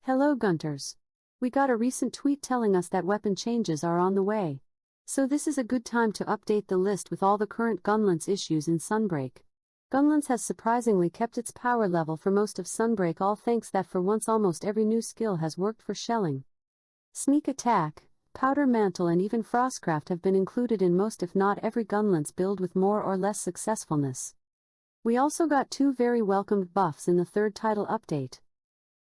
Hello Gunters. We got a recent tweet telling us that weapon changes are on the way. So this is a good time to update the list with all the current Gunlance issues in Sunbreak. Gunlance has surprisingly kept its power level for most of Sunbreak, all thanks that for once almost every new skill has worked for shelling. Sneak attack, powder mantle and even frostcraft have been included in most if not every Gunlance build with more or less successfulness. We also got two very welcomed buffs in the third title update.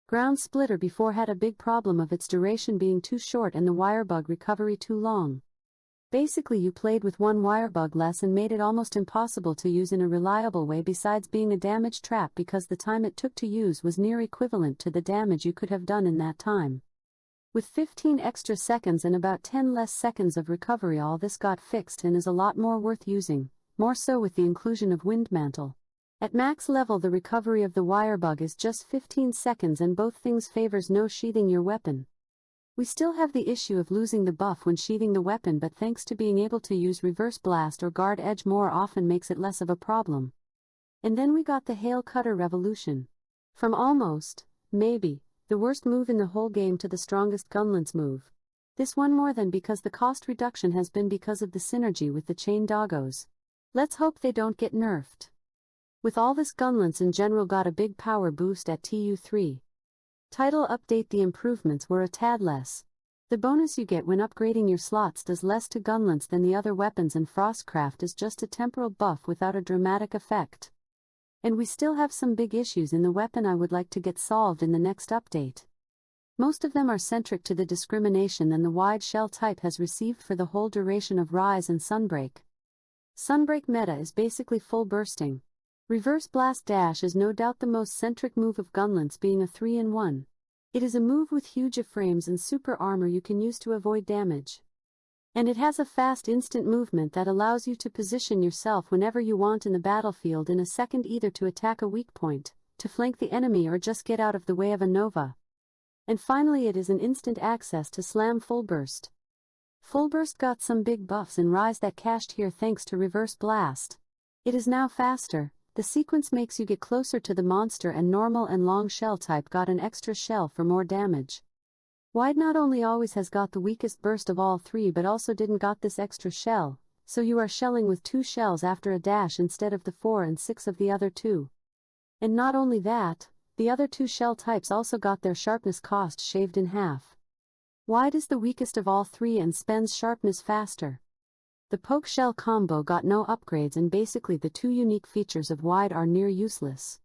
Ground Splitter before had a big problem of its duration being too short and the wirebug recovery too long. Basically you played with one wirebug less and made it almost impossible to use in a reliable way, besides being a damage trap because the time it took to use was near equivalent to the damage you could have done in that time. With 15 extra seconds and about 10 less seconds of recovery, all this got fixed and is a lot more worth using, more so with the inclusion of Wind Mantle. At max level the recovery of the wirebug is just 15 seconds and both things favors no sheathing your weapon. We still have the issue of losing the buff when sheathing the weapon, but thanks to being able to use reverse blast or guard edge more often makes it less of a problem. And then we got the Hail Cutter revolution. From almost, maybe, the worst move in the whole game to the strongest Gunlance move. This one more than because the cost reduction has been because of the synergy with the chain doggos. Let's hope they don't get nerfed. With all this, Gunlance in general got a big power boost at TU3. Title update: the improvements were a tad less. The bonus you get when upgrading your slots does less to Gunlance than the other weapons, and Frostcraft is just a temporal buff without a dramatic effect. And we still have some big issues in the weapon I would like to get solved in the next update. Most of them are centric to the discrimination that the wide shell type has received for the whole duration of Rise and Sunbreak. Sunbreak meta is basically full bursting. Reverse Blast Dash is no doubt the most centric move of Gunlance, being a 3-in-1. It is a move with huge iframes and super armor you can use to avoid damage. And it has a fast instant movement that allows you to position yourself whenever you want in the battlefield in a second, either to attack a weak point, to flank the enemy, or just get out of the way of a Nova. And finally it is an instant access to Slam Full Burst. Full Burst got some big buffs in Rise that cashed here thanks to Reverse Blast. It is now faster. The sequence makes you get closer to the monster, and normal and long shell type got an extra shell for more damage. Wide not only always has got the weakest burst of all three but also didn't got this extra shell, so you are shelling with 2 shells after a dash instead of the 4 and 6 of the other two. And not only that, the other 2 shell types also got their sharpness cost shaved in half. Wide is the weakest of all three and spends sharpness faster. The poke shell combo got no upgrades, and basically the 2 unique features of Wide are near useless.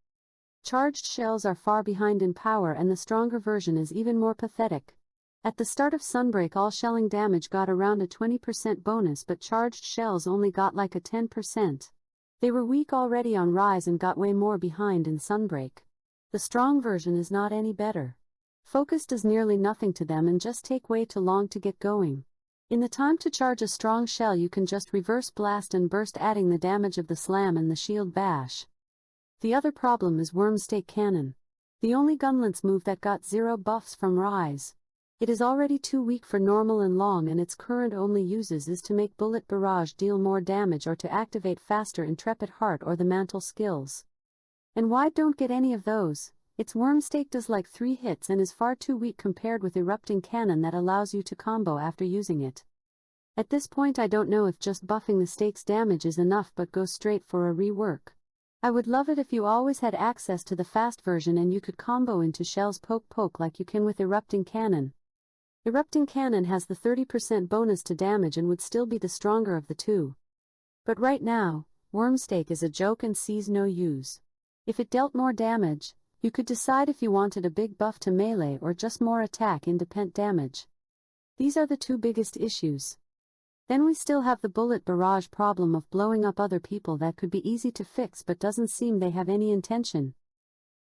Charged shells are far behind in power, and the stronger version is even more pathetic. At the start of Sunbreak all shelling damage got around a 20% bonus, but charged shells only got like a 10%. They were weak already on Rise and got way more behind in Sunbreak. The strong version is not any better. Focus does nearly nothing to them and just take way too long to get going. In the time to charge a strong shell you can just reverse blast and burst, adding the damage of the slam and the shield bash. The other problem is Wormstake Cannon. The only Gunlance move that got 0 buffs from Rise. It is already too weak for normal and long, and its current only uses is to make Bullet Barrage deal more damage or to activate faster Intrepid Heart or the Mantle skills. And Wide don't get any of those. Its Wormstake does like 3 hits and is far too weak compared with Erupting Cannon that allows you to combo after using it. At this point I don't know if just buffing the stake's damage is enough, but go straight for a rework. I would love it if you always had access to the fast version and you could combo into shells poke like you can with Erupting Cannon. Erupting Cannon has the 30% bonus to damage and would still be the stronger of the two. But right now, Wormstake is a joke and sees no use. If it dealt more damage, you could decide if you wanted a big buff to melee or just more attack independent damage. These are the 2 biggest issues. Then we still have the Bullet Barrage problem of blowing up other people that could be easy to fix but doesn't seem they have any intention.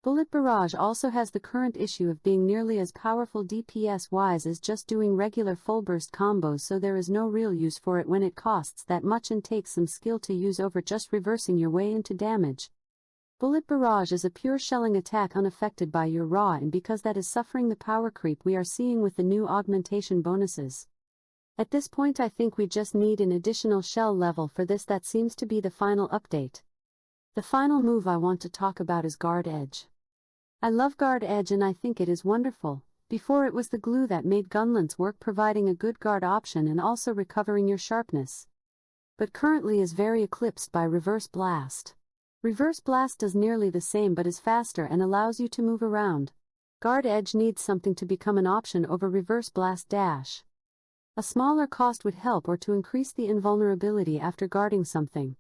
Bullet Barrage also has the current issue of being nearly as powerful DPS-wise as just doing regular full burst combos, so there is no real use for it when it costs that much and takes some skill to use over just reversing your way into damage. Bullet Barrage is a pure shelling attack unaffected by your raw, and because that is suffering the power creep we are seeing with the new augmentation bonuses. At this point I think we just need an additional shell level for this. That seems to be the final update. The final move I want to talk about is Guard Edge. I love Guard Edge and I think it is wonderful. Before it was the glue that made Gunlance work, providing a good guard option and also recovering your sharpness. But currently is very eclipsed by Reverse Blast. Reverse Blast does nearly the same but is faster and allows you to move around. Guard Edge needs something to become an option over Reverse Blast Dash. A smaller cost would help, or to increase the invulnerability after guarding something.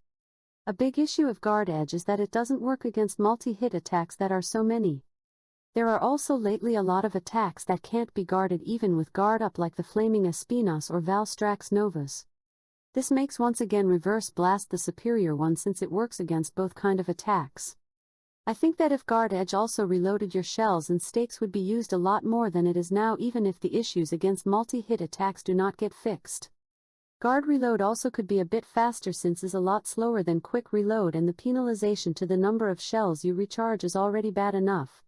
A big issue of Guard Edge is that it doesn't work against multi-hit attacks that are so many. There are also lately a lot of attacks that can't be guarded even with guard up, like the Flaming Espinas or Valstrax Novas. This makes once again Reverse Blast the superior one since it works against both kind of attacks. I think that if Guard Edge also reloaded, your shells and stakes would be used a lot more than it is now, even if the issues against multi-hit attacks do not get fixed. Guard Reload also could be a bit faster since is a lot slower than Quick Reload, and the penalization to the number of shells you recharge is already bad enough.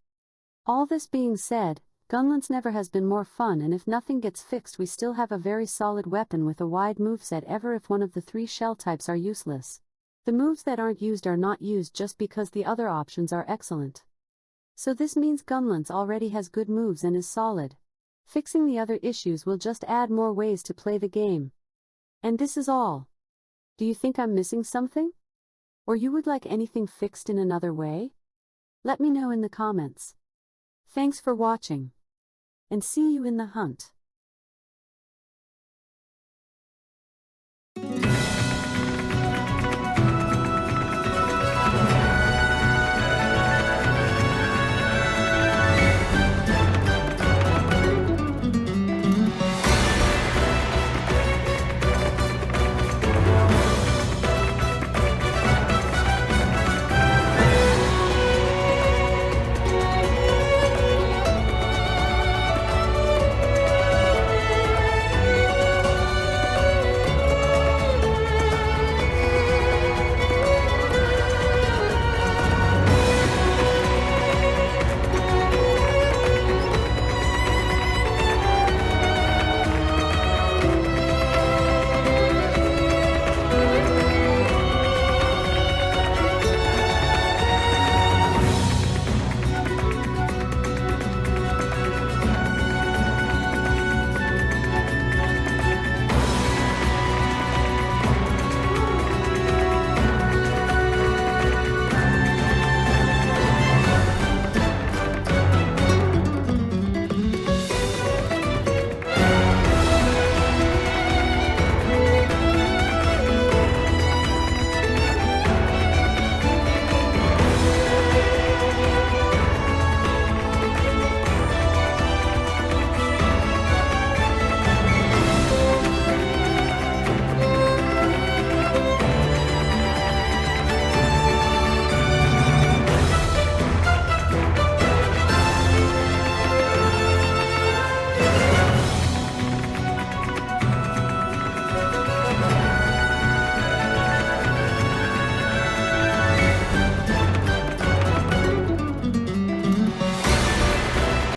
All this being said, Gunlance never has been more fun, and if nothing gets fixed we still have a very solid weapon with a wide moveset ever if one of the 3 shell types are useless. The moves that aren't used are not used just because the other options are excellent. So this means Gunlance already has good moves and is solid. Fixing the other issues will just add more ways to play the game. And this is all. Do you think I'm missing something? Or you would like anything fixed in another way? Let me know in the comments. Thanks for watching. And see you in the hunt.